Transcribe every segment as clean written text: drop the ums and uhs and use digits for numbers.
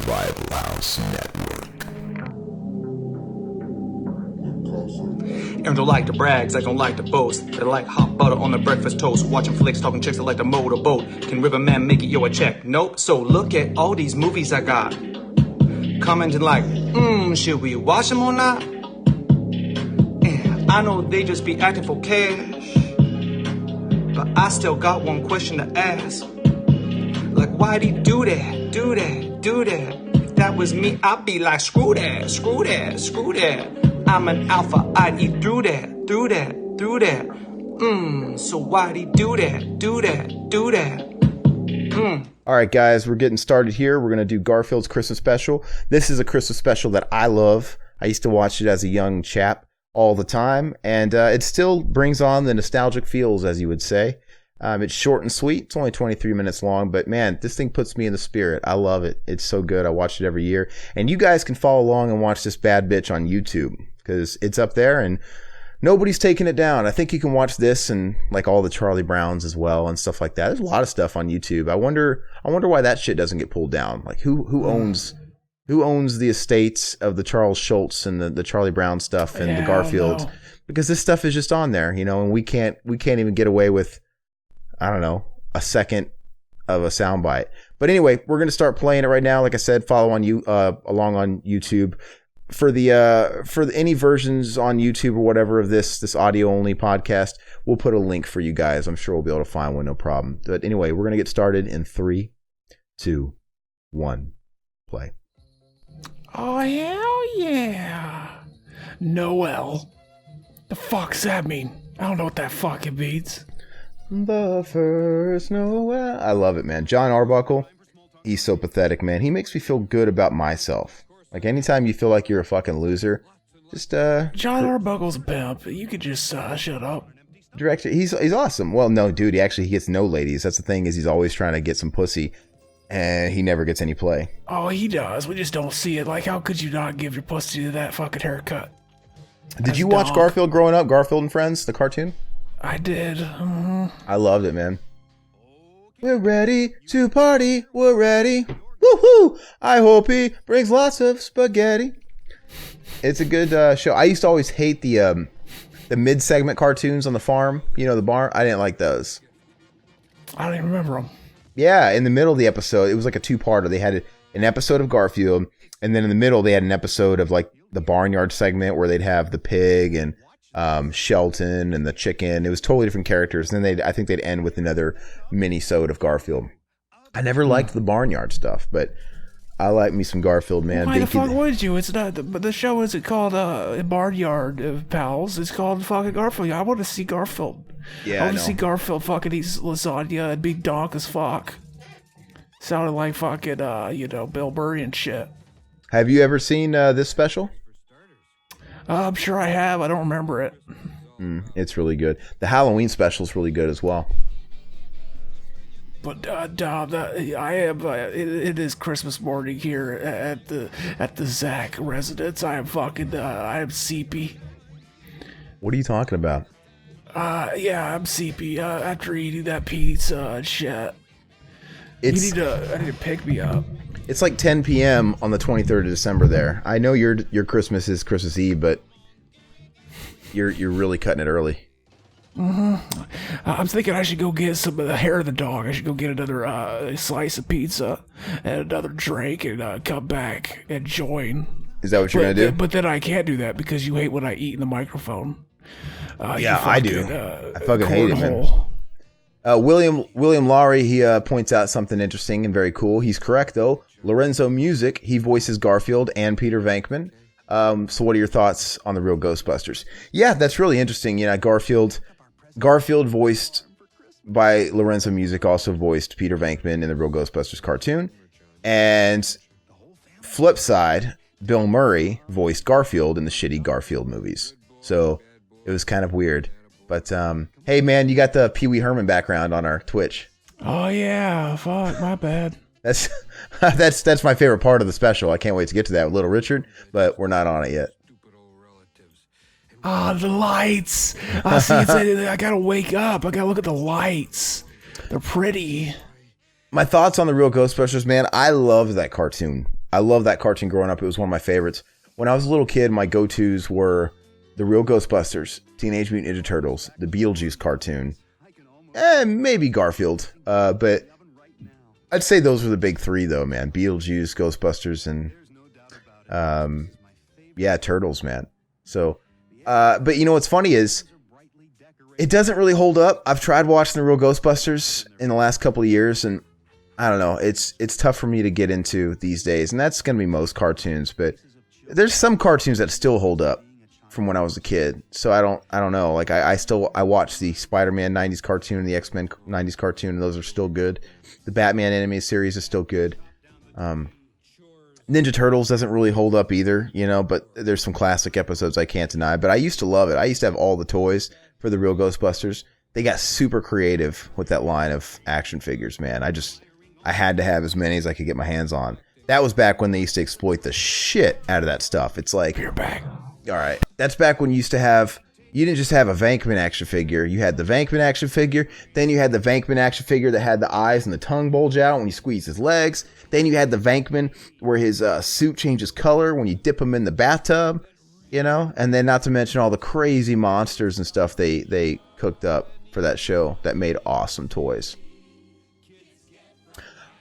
Survival House Network. And don't like the brags, I don't like the boast. They like hot butter on the breakfast toast. Watching flicks, talking chicks, I like to motorboat. Can Riverman make it, yo, a check? Nope. So look at all these movies I got. Commenting like, should we watch them or not? And I know they just be acting for cash, but I still got one question to ask. Like, why'd he do that, do that, do that? If that was me, I'd be like, screw that, screw that, screw that. I'm an alpha, I'd eat through that, through that, through that. So why'd he do that, do that, do that? All right, guys, we're getting started here. We're going to do Garfield's Christmas special. This is a Christmas special that I love. I used to watch it as a young chap all the time, and it still brings on the nostalgic feels, as you would say. It's short and sweet. It's only 23 minutes long, but man, this thing puts me in the spirit. I love it. It's so good. I watch it every year. And you guys can follow along and watch this bad bitch on YouTube because it's up there and nobody's taking it down. I think you can watch this and like all the Charlie Browns as well and stuff like that. There's a lot of stuff on YouTube. I wonder why that shit doesn't get pulled down. Like who owns the estates of the Charles Schultz and the Charlie Brown stuff and the Garfield? Because this stuff is just on there, you know, and we can't even get away with, I don't know, a second of a soundbite. But anyway, we're going to start playing it right now. Like I said, follow on along on YouTube. For any versions on YouTube or whatever of this audio only podcast, we'll put a link for you guys. I'm sure we'll be able to find one, no problem. But anyway, we're going to get started in 3, 2, 1, play. Oh, hell yeah. Noel. The fuck's that mean? I don't know what that fucking means. The first Noel. I love it, man. John Arbuckle, he's so pathetic, man. He makes me feel good about myself. Like, anytime you feel like you're a fucking loser, just, John Arbuckle's a pimp. You could just, shut up. Director, he's awesome. Well, no, dude, he gets no ladies. That's the thing, is he's always trying to get some pussy, and he never gets any play. Oh, he does. We just don't see it. Like, how could you not give your pussy to that fucking haircut? Did you watch Garfield growing up? Garfield and Friends, the cartoon? I did. I loved it, man. We're ready to party. We're ready. Woohoo! I hope he brings lots of spaghetti. It's a good show. I used to always hate the mid-segment cartoons on the farm. You know, the barn. I didn't like those. I don't even remember them. Yeah, in the middle of the episode, it was like a two-parter. They had an episode of Garfield, and then in the middle, they had an episode of like the barnyard segment where they'd have the pig and Shelton and the chicken. It was totally different characters. And then I think they'd end with another mini-sode of Garfield. I never liked the barnyard stuff, but I like me some Garfield, man. Why the fuck would you? It's not. But the show isn't called Barnyard Pals. It's called fucking Garfield. I want to see Garfield. Yeah, I want to see Garfield fucking eat lasagna and be donk as fuck. Sounded like fucking Bill Murray and shit. Have you ever seen this special? I'm sure I have. I don't remember it. It's really good. The Halloween special is really good as well. But I am. It is Christmas morning here at the Zach residence. I am sleepy. What are you talking about? Yeah, I'm sleepy. After eating that pizza and shit. I need to pick me up. It's like 10 p.m. on the 23rd of December there. I know your Christmas is Christmas Eve, but you're really cutting it early. I'm thinking I should go get some of the hair of the dog. I should go get another slice of pizza and another drink and come back and join. Is that what you're going to do? But then I can't do that because you hate when I eat in the microphone. Yeah, I do. I fucking hate it, man. William Lowry, he points out something interesting and very cool. He's correct, though. Lorenzo Music, he voices Garfield and Peter Venkman. So what are your thoughts on the real Ghostbusters? Yeah, that's really interesting. You know, Garfield voiced by Lorenzo Music, also voiced Peter Venkman in the real Ghostbusters cartoon. And flip side, Bill Murray voiced Garfield in the shitty Garfield movies. So it was kind of weird. But hey, man, you got the Pee Wee Herman background on our Twitch. Oh yeah, fuck, my bad. That's my favorite part of the special. I can't wait to get to that with Little Richard, but we're not on it yet. Ah, the lights. I gotta wake up. I gotta look at the lights. They're pretty. My thoughts on the real Ghostbusters, man. I loved that cartoon I love that cartoon growing up. It was one of my favorites. When I was a little kid, my go-tos were the Real Ghostbusters, Teenage Mutant Ninja Turtles, the Beetlejuice cartoon, and maybe Garfield. But I'd say those were the big three, though, man. Beetlejuice, Ghostbusters, and Turtles, man. So, but you know what's funny is it doesn't really hold up. I've tried watching the Real Ghostbusters in the last couple of years, and I don't know. It's tough for me to get into these days, and that's going to be most cartoons. But there's some cartoons that still hold up from when I was a kid. So I don't know. Like I watch the Spider-Man 90s cartoon and the X-Men 90s cartoon, and those are still good. The Batman animated series is still good. Ninja Turtles doesn't really hold up either, you know, but there's some classic episodes I can't deny. But I used to love it. I used to have all the toys for the Real Ghostbusters. They got super creative with that line of action figures, man. I had to have as many as I could get my hands on. That was back when they used to exploit the shit out of that stuff. It's like, You're back. All right. That's back when you didn't just have a Venkman action figure. You had the Venkman action figure. Then you had the Venkman action figure that had the eyes and the tongue bulge out when you squeeze his legs. Then you had the Venkman where his suit changes color when you dip him in the bathtub, you know? And then not to mention all the crazy monsters and stuff they cooked up for that show that made awesome toys.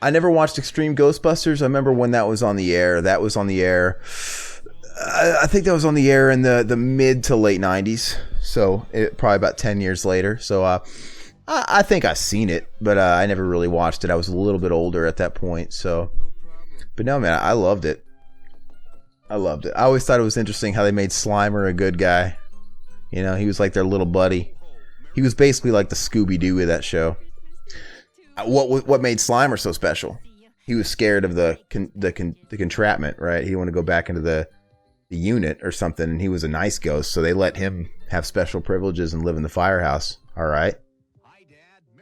I never watched Extreme Ghostbusters. I remember when that was on the air. That was on the air. I think that was on the air in the mid to late 90s. So probably about 10 years later. So I think I've seen it, but I never really watched it. I was a little bit older at that point. So, but no, man, I loved it. I always thought it was interesting how they made Slimer a good guy. You know, he was like their little buddy. He was basically like the Scooby-Doo of that show. What made Slimer so special? He was scared of the contraption, right? He wanted to go back into the unit or something, and he was a nice ghost, so they let him have special privileges and live in the firehouse. All right.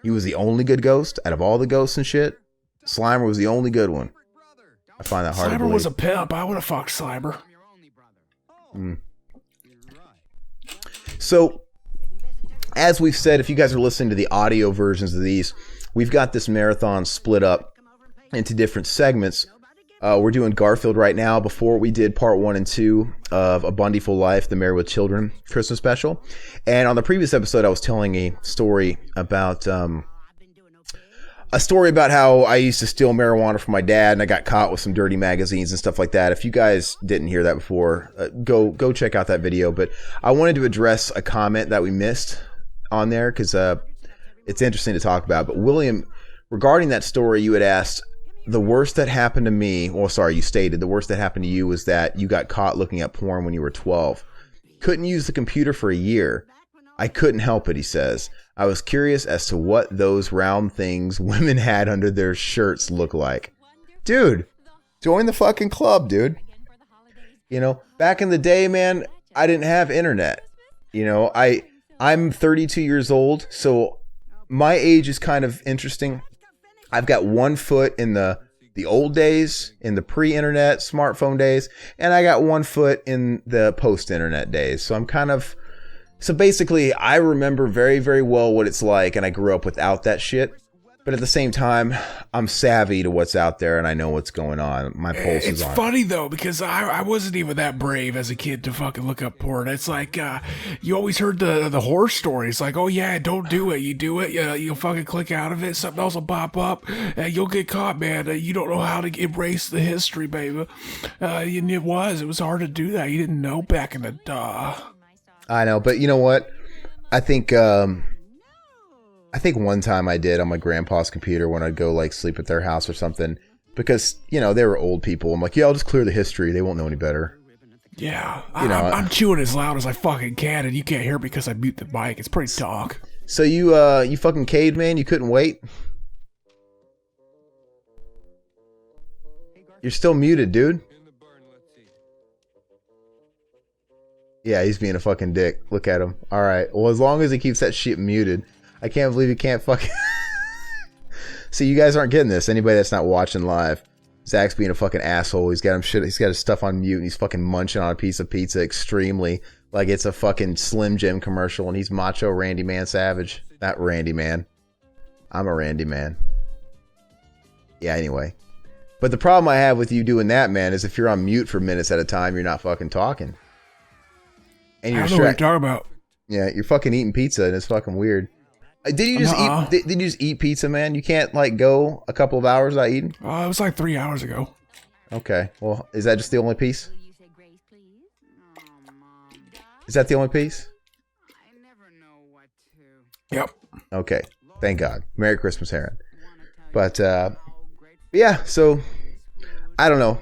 He was the only good ghost out of all the ghosts and shit. Slimer was the only good one. I find that hard to believe. Slimer was a pimp. I would have fucked Slimer. So, as we've said, if you guys are listening to the audio versions of these, we've got this marathon split up into different segments. We're doing Garfield right now before we did part 1 and 2 of A Bundyful Life, the Married with Children Christmas special. And on the previous episode, I was telling a story about how I used to steal marijuana from my dad, and I got caught with some dirty magazines and stuff like that. If you guys didn't hear that before, go check out that video. But I wanted to address a comment that we missed on there because it's interesting to talk about. But William, regarding that story, you had asked, the worst that happened to me, you stated the worst that happened to you was that you got caught looking at porn when you were 12. Couldn't use the computer for a year. I couldn't help it, he says. I was curious as to what those round things women had under their shirts look like. Dude, join the fucking club, dude. You know, back in the day, man, I didn't have internet. You know, I'm 32 years old, so my age is kind of interesting. I've got one foot in the old days, in the pre-internet smartphone days, and I got one foot in the post-internet days. So basically, I remember very, very well what it's like, and I grew up without that shit. But at the same time, I'm savvy to what's out there, and I know what's going on. My pulse is on. It's funny, though, because I wasn't even that brave as a kid to fucking look up porn. It's like, you always heard the horror stories. Like, oh, yeah, don't do it. You do it, you'll fucking click out of it. Something else will pop up. You'll get caught, man. You don't know how to erase the history, baby. And it was hard to do that. You didn't know back in the I know, but you know what? I think one time I did on my grandpa's computer when I'd go like sleep at their house or something, because, you know, they were old people. I'm like, yeah, I'll just clear the history. They won't know any better. Yeah. I'm chewing as loud as I fucking can, and you can't hear it because I mute the mic. It's pretty dark. So you fucking caved, man? You couldn't wait? You're still muted, dude. Yeah, he's being a fucking dick. Look at him. All right. Well, as long as he keeps that shit muted. I can't believe he can't fucking... See, you guys aren't getting this. Anybody that's not watching live. Zach's being a fucking asshole. He's got his stuff on mute, and he's fucking munching on a piece of pizza extremely like it's a fucking Slim Jim commercial, and he's macho Randy Man Savage. Not Randy Man. I'm a Randy Man. Yeah, anyway. But the problem I have with you doing that, man, is if you're on mute for minutes at a time, you're not fucking talking. And I don't know what you're talking about. Yeah, you're fucking eating pizza, and it's fucking weird. Did you just eat? Did you just eat pizza, man? You can't like go a couple of hours without eating. It was like 3 hours ago. Okay, well, is that just the only piece? Is that the only piece? Yep. Okay, thank God. Merry Christmas, Aaron. But yeah, so I don't know.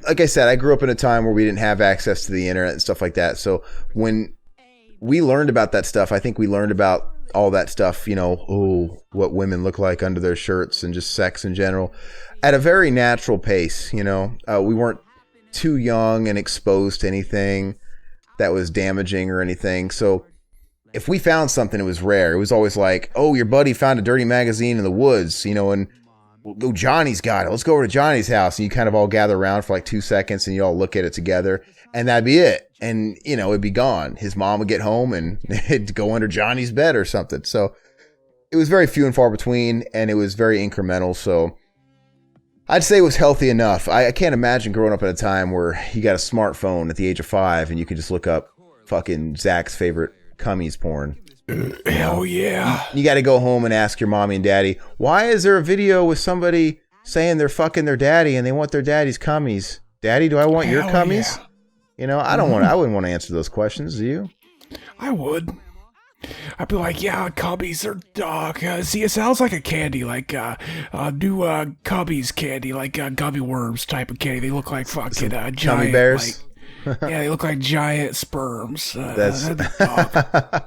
Like I said, I grew up in a time where we didn't have access to the internet and stuff like that. So when we learned about that stuff, I think we learned about all that stuff, you know, what women look like under their shirts and just sex in general at a very natural pace. You know, we weren't too young and exposed to anything that was damaging or anything. So if we found something, it was rare. It was always like, oh, your buddy found a dirty magazine in the woods, you know, and oh, Johnny's got it. Let's go over to Johnny's house. And you kind of all gather around for like 2 seconds and you all look at it together and that'd be it. And, you know, it'd be gone. His mom would get home and it'd go under Johnny's bed or something. So it was very few and far between and it was very incremental. So I'd say it was healthy enough. I can't imagine growing up at a time where you got a smartphone at the age of 5 and you could just look up fucking Zach's favorite cummies porn. Hell yeah. You got to go home and ask your mommy and daddy, why is there a video with somebody saying they're fucking their daddy and they want their daddy's cummies? Daddy, do I want your cummies? Yeah. You know, I wouldn't want to answer those questions. Do you? I would. I'd be like, yeah, cubbies are dog. See, it sounds like a candy, like new cubbies candy, like gummy worms type of candy. They look like fucking giant gummy bears. Like, yeah, they look like giant sperms. That's dog.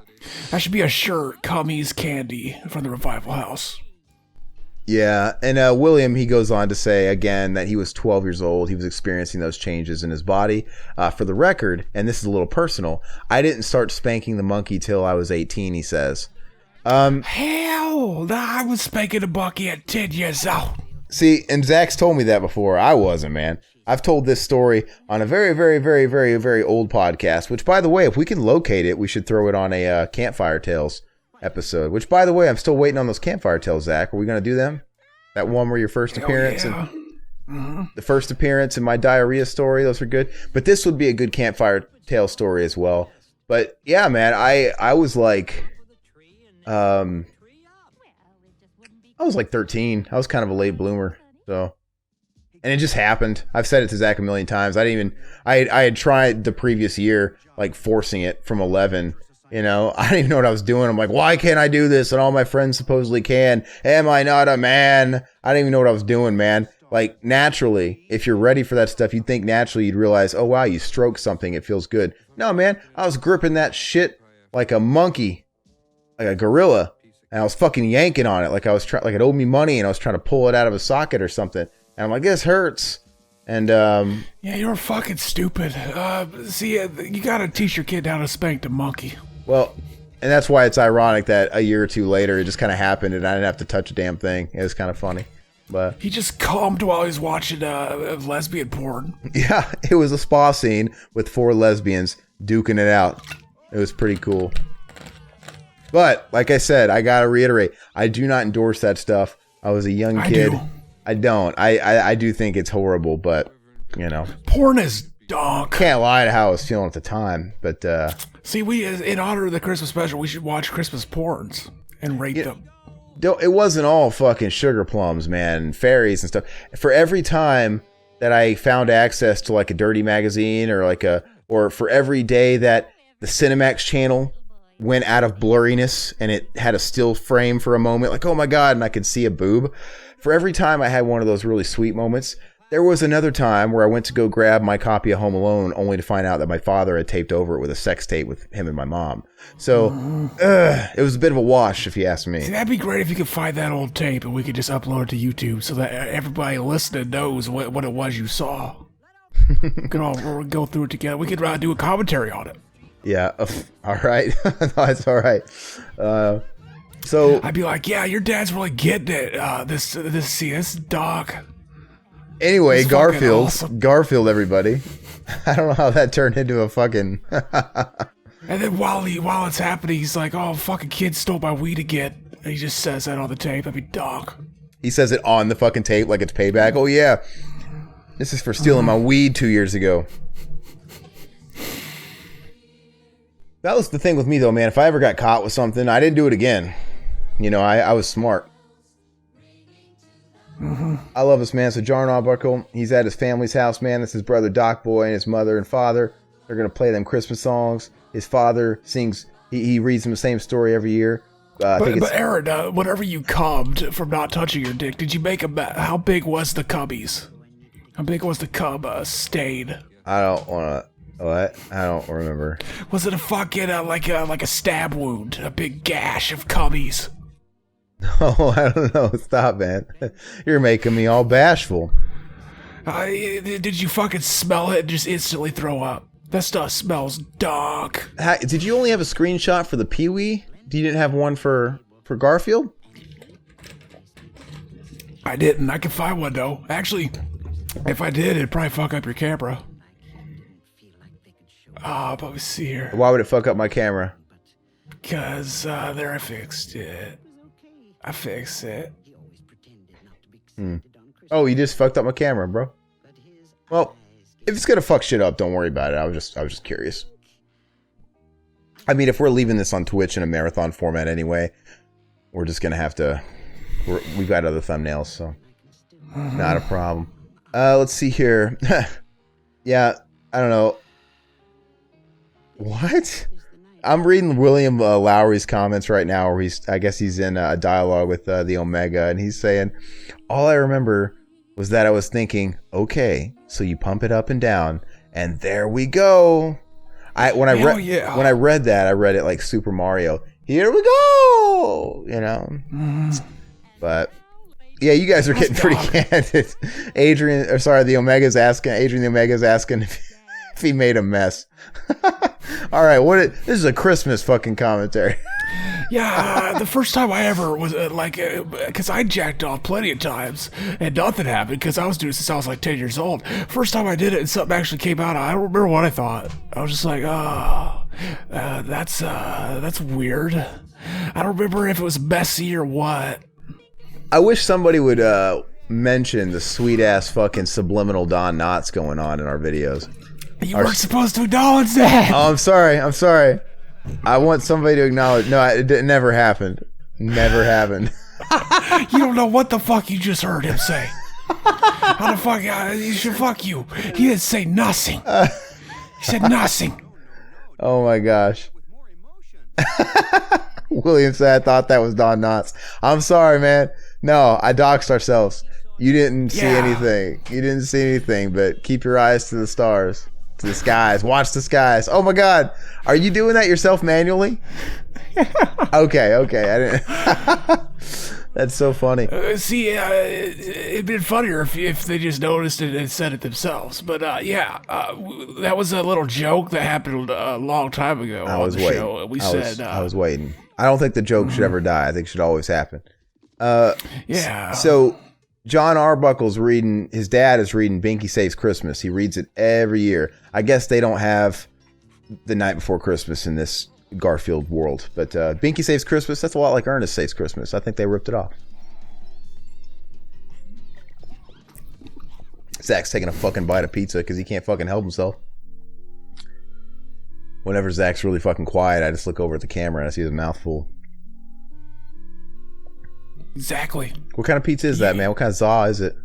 That should be a shirt, Cummies Candy, from the Revival House. Yeah, and William, he goes on to say again that he was 12 years old. He was experiencing those changes in his body. For the record, and this is a little personal, I didn't start spanking the monkey till I was 18, he says. Hell, I was spanking a monkey at 10 years old. See, and Zach's told me that before. I wasn't, man. I've told this story on a very, very, very, very, very old podcast, which, by the way, if we can locate it, we should throw it on a Campfire Tales episode, which, by the way, I'm still waiting on those Campfire Tales, Zach. Are we going to do them? That one where your first appearance and the first appearance and my diarrhea story, those were good. But this would be a good Campfire Tales story as well. But yeah, man, I was like, I was like 13. I was kind of a late bloomer, so. And it just happened. I've said it to Zach a million times. I had tried the previous year, like forcing it from 11. You know, I didn't even know what I was doing. I'm like, why can't I do this? And all my friends supposedly can. Am I not a man? I didn't even know what I was doing, man. Like, naturally, if you're ready for that stuff, you'd think naturally you'd realize, oh, wow, you stroke something. It feels good. No, man, I was gripping that shit like a monkey, like a gorilla. And I was fucking yanking on it like I was trying, like it owed me money and I was trying to pull it out of a socket or something. And I'm like, this hurts. And, yeah, you're fucking stupid. See, you gotta teach your kid how to spank the monkey. Well, and that's why it's ironic that a year or two later, it just kind of happened and I didn't have to touch a damn thing. It was kind of funny. But he just calmed while he was watching lesbian porn. Yeah, it was a spa scene with 4 lesbians duking it out. It was pretty cool. But, like I said, I gotta reiterate, I do not endorse that stuff. I was a young kid. I don't. I do think it's horrible, but, you know. Porn is donk. Can't lie to how I was feeling at the time, but... See, we, in honor of the Christmas special, we should watch Christmas porns and rate them. It wasn't all fucking sugar plums, man, and fairies and stuff. For every time that I found access to, like, a dirty magazine or for every day that the Cinemax channel went out of blurriness and it had a still frame for a moment, like, oh my God, and I could see a boob. For every time I had one of those really sweet moments, there was another time where I went to go grab my copy of Home Alone only to find out that my father had taped over it with a sex tape with him and my mom. So it was a bit of a wash, if you ask me. See, that'd be great if you could find that old tape and we could just upload it to YouTube so that everybody listening knows what it was you saw. We could all go through it together. We could do a commentary on it. Yeah, all right. That's all right. So I'd be like, yeah, your dad's really getting it. This dog. Anyway, Garfield, awesome. Garfield, everybody. I don't know how that turned into a fucking. And then while it's happening, he's like, "Oh, fucking kid stole my weed again." And he just says that on the tape. I mean, dog. He says it on the fucking tape like it's payback. Oh yeah, this is for stealing my weed 2 years ago. That was the thing with me though, man. If I ever got caught with something, I didn't do it again. You know, I was smart. I love this man. So John Arbuckle, he's at his family's house, man. That's his brother Doc Boy and his mother and father. They're gonna play them Christmas songs. His father sings. He reads them the same story every year. But Aaron, whenever you cummed from not touching your dick, did you make how big was the cubbies? How big was the cub stain? I don't want to. What? I don't remember. Was it a fucking like a stab wound, a big gash of cubbies? Oh, I don't know. Stop, man. You're making me all bashful. Did you fucking smell it and just instantly throw up? That stuff smells dog. Did you only have a screenshot for the Pee-wee? You didn't have one for Garfield? I didn't. I can find one though. Actually, if I did, it'd probably fuck up your camera. But let's see here. Why would it fuck up my camera? Because there I fixed it. I fixed it. Oh, you just fucked up my camera, bro. Well, if it's gonna fuck shit up, don't worry about it. I was just curious. I mean, if we're leaving this on Twitch in a marathon format anyway, we're just gonna have to. We've got other thumbnails, so not a problem. Let's see here. Yeah, I don't know. What? I'm reading William Lowry's comments right now, where I guess he's in a dialogue with the Omega, and he's saying, all I remember was that I was thinking, okay, so you pump it up and down, and there we go. When I read that, I read it like Super Mario. Here we go, you know. But yeah, you guys are getting pretty candid. The Omega's asking. Adrian the Omega's asking if he made a mess. All right, this is a Christmas fucking commentary. Yeah, the first time I ever was because I jacked off plenty of times and nothing happened because I was doing it since I was like 10 years old. First time I did it and something actually came out, I don't remember what I thought. I was just like, that's weird. I don't remember if it was messy or what. I wish somebody would mention the sweet ass fucking subliminal Don Knotts going on in our videos. You weren't supposed to acknowledge that. Oh, I'm sorry. I want somebody to acknowledge. No, it never happened. Never happened. You don't know what the fuck you just heard him say. How the fuck? You should fuck you. He didn't say nothing. He said nothing. Oh my gosh. William said, I thought that was Don Knotts. I'm sorry, man. No, I doxed ourselves. You didn't see anything. But keep your eyes to the stars. To the skies. Watch the skies. Oh my God. Are you doing that yourself manually? Okay. I didn't. That's so funny. It'd been funnier if they just noticed it and said it themselves. But that was a little joke that happened a long time ago. I was waiting. I was waiting. I don't think the joke should ever die. I think it should always happen. Yeah. So John Arbuckle's reading, his dad is reading Binky Saves Christmas. He reads it every year. I guess they don't have The Night Before Christmas in this Garfield world. But Binky Saves Christmas, that's a lot like Ernest Saves Christmas. I think they ripped it off. Zach's taking a fucking bite of pizza because he can't fucking help himself. Whenever Zach's really fucking quiet, I just look over at the camera and I see his mouth full. Exactly. What kind of pizza is that, man? What kind of za is it?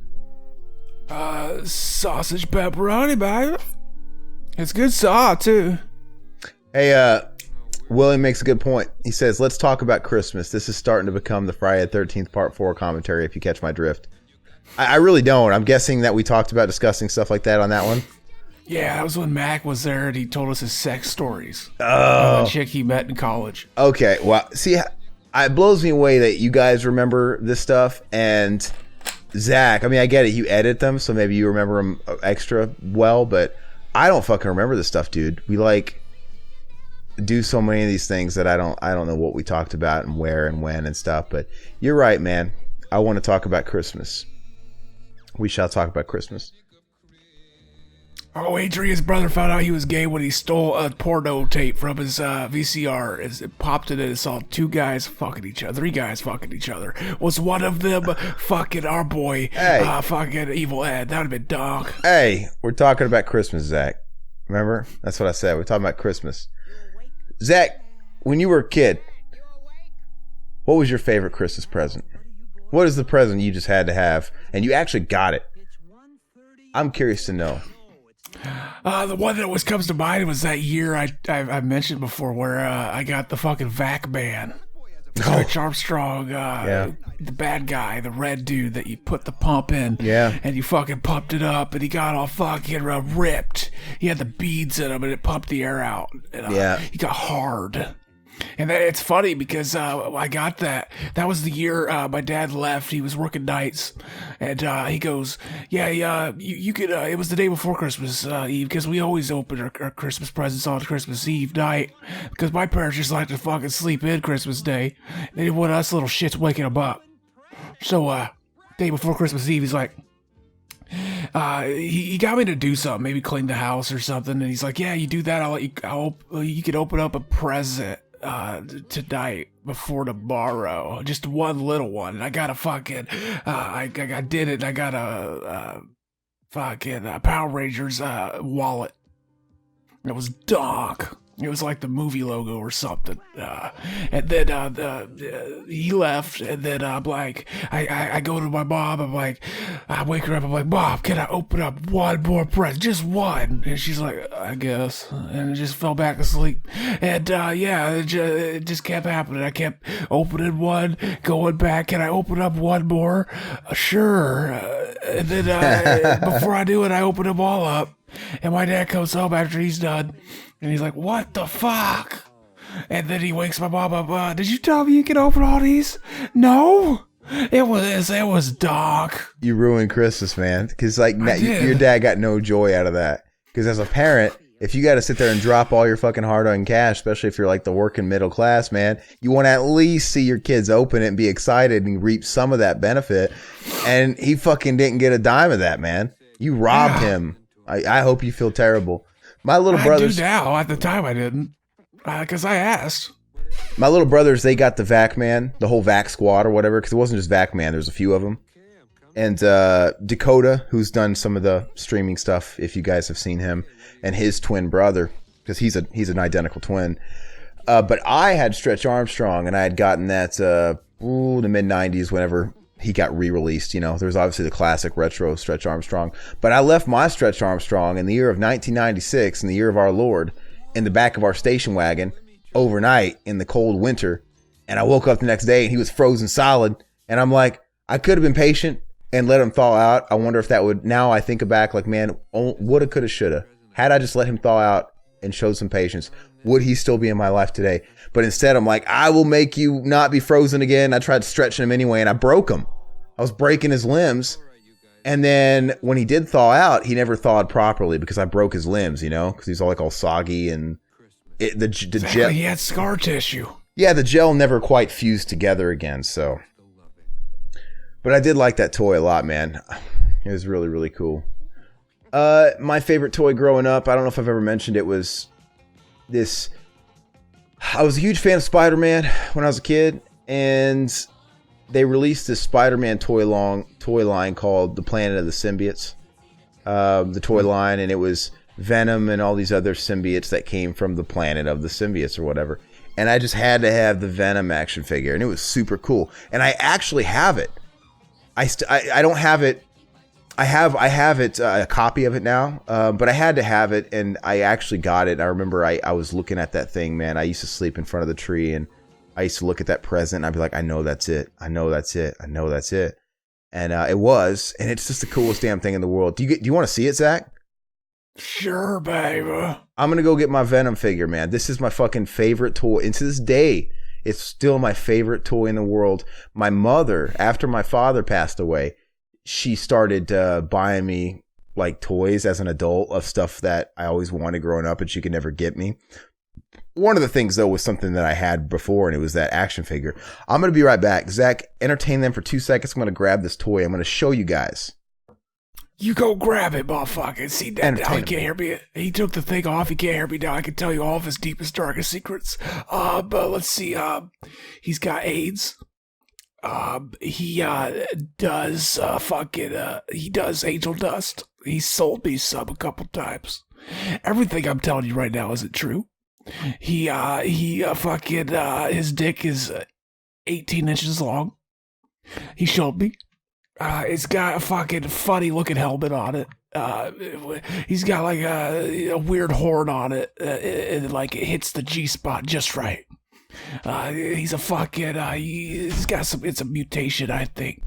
Sausage pepperoni, baby. It's good za, too. Hey, William makes a good point. He says, let's talk about Christmas. This is starting to become the Friday the 13th Part 4 commentary, if you catch my drift. I really don't. I'm guessing that we talked about discussing stuff like that on that one. Yeah, that was when Mac was there and he told us his sex stories. Oh. A chick he met in college. Okay, well, see, it blows me away that you guys remember this stuff, and Zach, I mean, I get it, you edit them, so maybe you remember them extra well, but I don't fucking remember this stuff, dude. We do so many of these things that I don't know what we talked about and where and when and stuff, but you're right, man. I want to talk about Christmas. We shall talk about Christmas. Oh, Adrian's brother found out he was gay when he stole a porno tape from his VCR. It popped it in and saw three guys fucking each other. Was one of them fucking our boy, fucking Evil Ed? That would have been dog. Hey, we're talking about Christmas, Zach. Remember? That's what I said. We're talking about Christmas. Zach, when you were a kid, what was your favorite Christmas present? What is the present you just had to have and you actually got it? I'm curious to know. The one that always comes to mind was that year I mentioned before where I got the fucking vac man. Stretch Armstrong, the bad guy, the red dude that you put the pump in, and you fucking pumped it up, and he got all fucking ripped. He had the beads in him, and it pumped the air out. And, he got hard. And it's funny because I got that. That was the year my dad left. He was working nights, and he goes, you could. It was the day before Christmas Eve because we always open our Christmas presents on Christmas Eve night because my parents just like to fucking sleep in Christmas Day. They didn't want us little shits waking them up. So day before Christmas Eve, he's like. He got me to do something, maybe clean the house or something, and he's like, "Yeah, you do that. I'll let you. You could open up a present tonight before tomorrow, just one little one." And I got a fucking, I did it. And I got a fucking Power Rangers wallet. It was dog. It was like the movie logo or something. And then he left, and then I'm like, I go to my mom, I'm like, I wake her up, I'm like, Mom, can I open up one more present? Just one. And she's like, I guess. And I just fell back asleep. And it just kept happening. I kept opening one, going back, can I open up one more? Sure. And then before I do it, I open them all up. And my dad comes home after he's done, and he's like, "What the fuck?" And then he wakes my mom up. Did you tell me you can open all these? No, it was dog. You ruined Christmas, man. Because your dad got no joy out of that. Because as a parent, if you got to sit there and drop all your fucking hard-earned cash, especially if you're like the working middle class, man, you want to at least see your kids open it and be excited and reap some of that benefit. And he fucking didn't get a dime of that, man. You robbed him. I hope you feel terrible. My little brothers. I do now. At the time, I didn't, because I asked. My little brothers, they got the Vac Man, the whole Vac Squad or whatever, because it wasn't just Vac Man. There's a few of them. And Dakota, who's done some of the streaming stuff, if you guys have seen him, and his twin brother, because he's an identical twin. But I had Stretch Armstrong, and I had gotten that the mid '90s whenever he got re-released. You know, there was obviously the classic retro Stretch Armstrong, but I left my Stretch Armstrong in the year of 1996, in the year of our Lord, in the back of our station wagon overnight in the cold winter. And I woke up the next day and he was frozen solid. And I'm like, I could have been patient and let him thaw out. I wonder if that would, now I think back like, man, woulda, coulda, shoulda. Had I just let him thaw out and showed some patience, would he still be in my life today? But instead, I'm like, I will make you not be frozen again. I tried stretching him anyway, and I broke him. I was breaking his limbs. And then when he did thaw out, he never thawed properly because I broke his limbs, you know, because he's all soggy and the gel. He had scar tissue. Yeah, the gel never quite fused together again. So, but I did like that toy a lot, man. It was really, really cool. My favorite toy growing up, I don't know if I've ever mentioned it, was this. I was a huge fan of Spider-Man when I was a kid, and they released this Spider-Man toy line called the Planet of the Symbiotes, the toy line, and it was Venom and all these other symbiotes that came from the Planet of the Symbiotes or whatever. And I just had to have the Venom action figure, and it was super cool. And I actually have it. I don't have it. I have it, a copy of it now, but I had to have it, and I actually got it. I remember I was looking at that thing, man. I used to sleep in front of the tree, and I used to look at that present, and I'd be like, I know that's it. I know that's it. I know that's it. And it was, and it's just the coolest damn thing in the world. Do you want to see it, Zach? Sure, baby. I'm going to go get my Venom figure, man. This is my fucking favorite toy. And to this day, it's still my favorite toy in the world. My mother, after my father passed away, she started buying me like toys as an adult of stuff that I always wanted growing up and she could never get me. One of the things, though, was something that I had before, and it was that action figure. I'm going to be right back. Zach, entertain them for 2 seconds. I'm going to grab this toy. I'm going to show you guys. You go grab it, motherfucker. See that now? He Entertainment. can't hear me. He took the thing off. He can't hear me now. I can tell you all of his deepest, darkest secrets. But let's see. He's got AIDS. He does he does angel dust. He sold me some a couple times. Everything I'm telling you right now isn't true. He his dick is 18 inches long. He showed me. It's got a fucking funny looking helmet on it. He's got like a weird horn on it. It hits the G spot just right. He's a fucking, he's got some, it's a mutation, I think.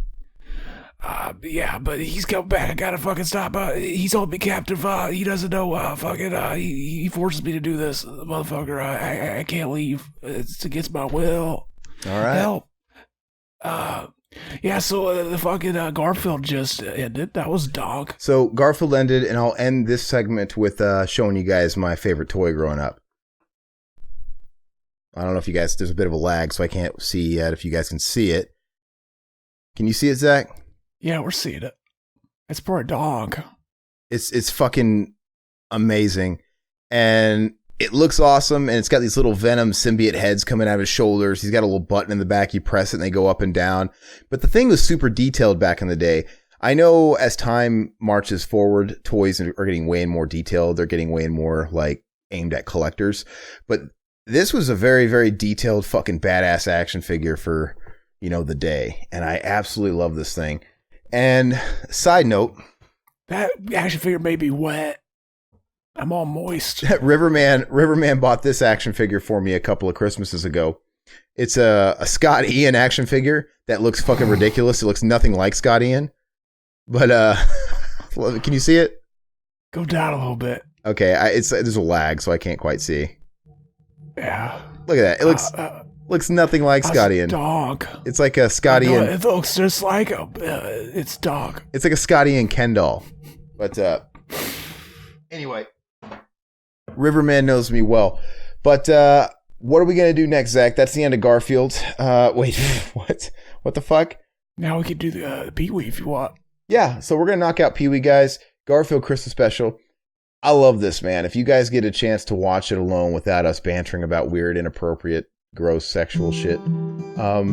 Yeah, but he's come back. I gotta fucking stop. He's holding me captive. He doesn't know, he forces me to do this, motherfucker. I can't leave. It's against my will. All right. Help. Yeah, so the fucking Garfield just ended. That was dog. So Garfield ended, and I'll end this segment with showing you guys my favorite toy growing up. I don't know if you guys, there's a bit of a lag, so I can't see yet if you guys can see it. Can you see it, Zach? Yeah, we're seeing it. It's for a dog. It's fucking amazing. And it looks awesome, and it's got these little Venom symbiote heads coming out of his shoulders. He's got a little button in the back. You press it, and they go up and down. But the thing was super detailed back in the day. I know as time marches forward, toys are getting way more detailed. They're getting way more, like, aimed at collectors. But this was a very, very detailed fucking badass action figure for, the day. And I absolutely love this thing. And side note, that action figure made me wet. I'm all moist. Riverman bought this action figure for me a couple of Christmases ago. It's a Scott Ian action figure that looks fucking ridiculous. It looks nothing like Scott Ian. But can you see it? Go down a little bit. Okay, there's a lag, so I can't quite see. Yeah. Look at that. It looks nothing like Scott Ian. Dog. It's like a Scott Ian. It looks just like him. It's dog. It's like a Scott Ian Ken doll. But anyway, Riverman knows me well. But what are we gonna do next, Zach? That's the end of Garfield. Wait, what? What the fuck? Now we can do the Pee-wee if you want. Yeah, so we're gonna knock out Pee-wee, guys. Garfield Christmas special. I love this, man. If you guys get a chance to watch it alone without us bantering about weird, inappropriate, gross sexual shit,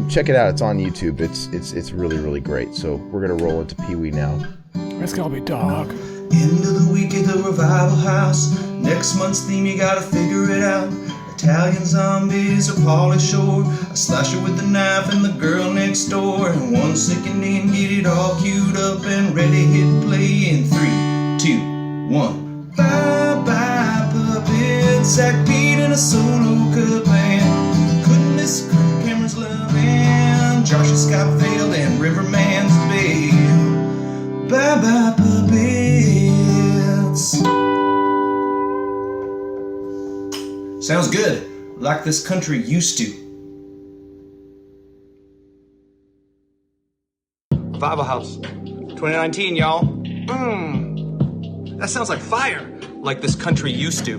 check it out. It's on YouTube. It's really, really great. So we're gonna roll into Pee-wee now. It's gonna be dog. End of the week at the Revival House. Next month's theme, you gotta figure it out. Italian zombies or Pauly Shore, a slasher with a knife and the girl next door, and one second in, get it all queued up and ready, hit play in 3, 2, 1. Bye bye puppets, Zach Pete and a solo cut band. Couldn't miss Cameron's love and Josh and Scott failed and Riverman's babe. Bye bye puppets. Sounds good, like this country used to. Revival House, 2019, y'all. That sounds like fire, like this country used to.